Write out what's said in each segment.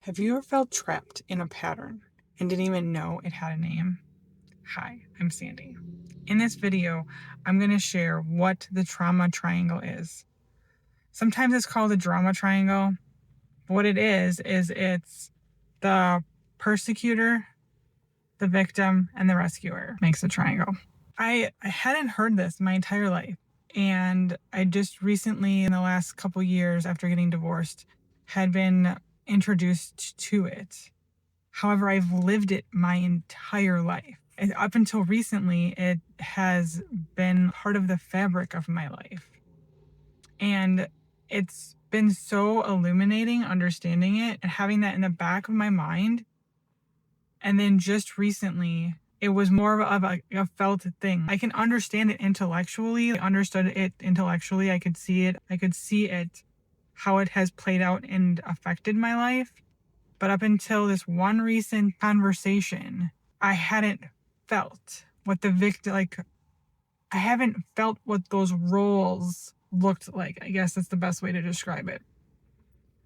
Have you ever felt trapped in a pattern and didn't even know it had a name? Hi, I'm Sandy. In this video, I'm going to share what the trauma triangle is. Sometimes it's called a drama triangle. What it is it's the persecutor, the victim, and the rescuer makes a triangle. I hadn't heard this my entire life. And I just recently, in the last couple years after getting divorced, had been introduced to it. However, I've lived it my entire life. And up until recently, it has been part of the fabric of my life. And it's been so illuminating understanding it and having that in the back of my mind. And then just recently, it was more of a felt thing. I can understand it intellectually. I understood it intellectually. I could see it, how it has played out and affected my life. But up until this one recent conversation, I hadn't felt what the victim, I haven't felt what those roles looked like. I guess that's the best way to describe it.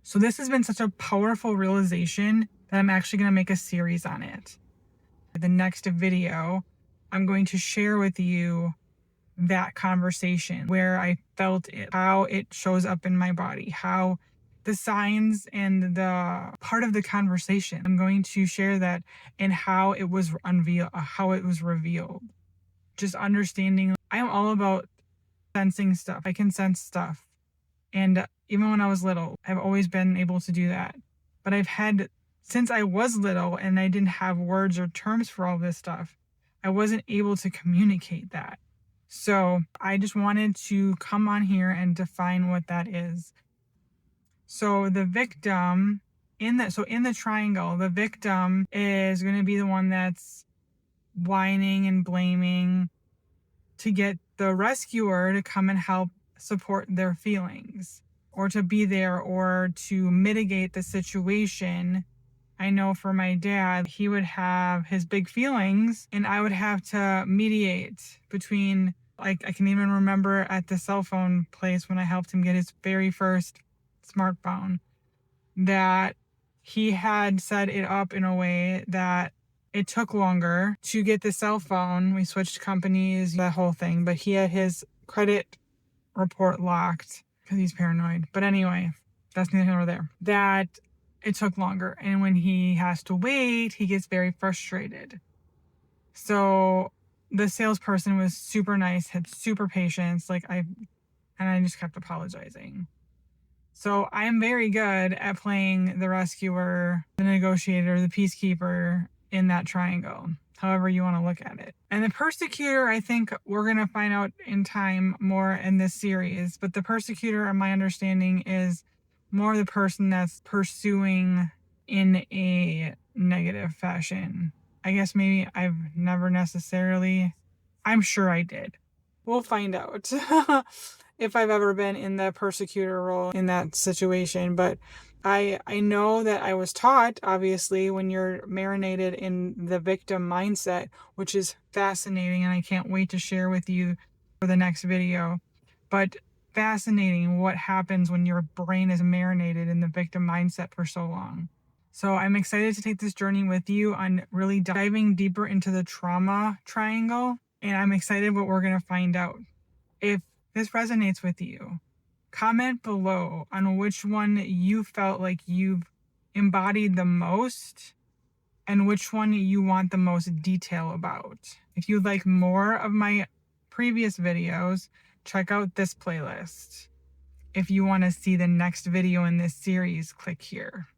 So this has been such a powerful realization that I'm actually going to make a series on it. The next video, I'm going to share with you that conversation where I felt it, how it shows up in my body, how the signs and the part of the conversation. I'm going to share that and how it was revealed. Just understanding. I am all about sensing stuff. I can sense stuff. And even when I was little, I've always been able to do that. But since I was little and I didn't have words or terms for all this stuff, I wasn't able to communicate that. So I just wanted to come on here and define what that is. So the victim in the triangle, the victim is going to be the one that's whining and blaming to get the rescuer to come and help support their feelings or to be there or to mitigate the situation. I know for my dad, he would have his big feelings and I would have to mediate between, I can even remember at the cell phone place when I helped him get his very first smartphone, that he had set it up in a way that it took longer to get the cell phone. We switched companies, that whole thing, but he had his credit report locked because he's paranoid. But anyway, that's neither here nor there. That it took longer. And when he has to wait, he gets very frustrated. So the salesperson was super nice, had super patience. And I just kept apologizing. So I am very good at playing the rescuer, the negotiator, the peacekeeper in that triangle, however you want to look at it. And the persecutor, I think we're going to find out in time more in this series. But the persecutor, in my understanding, is more the person that's pursuing in a negative fashion. I guess maybe I've never necessarily, I'm sure I did. We'll find out if I've ever been in the persecutor role in that situation. But I know that I was taught, obviously, when you're marinated in the victim mindset, which is fascinating, and I can't wait to share with you for the next video. But fascinating what happens when your brain is marinated in the victim mindset for so long. So I'm excited to take this journey with you on really diving deeper into the trauma triangle. And I'm excited what we're going to find out. If this resonates with you, comment below on which one you felt like you've embodied the most and which one you want the most detail about. If you'd like more of my previous videos, check out this playlist. If you want to see the next video in this series, click here.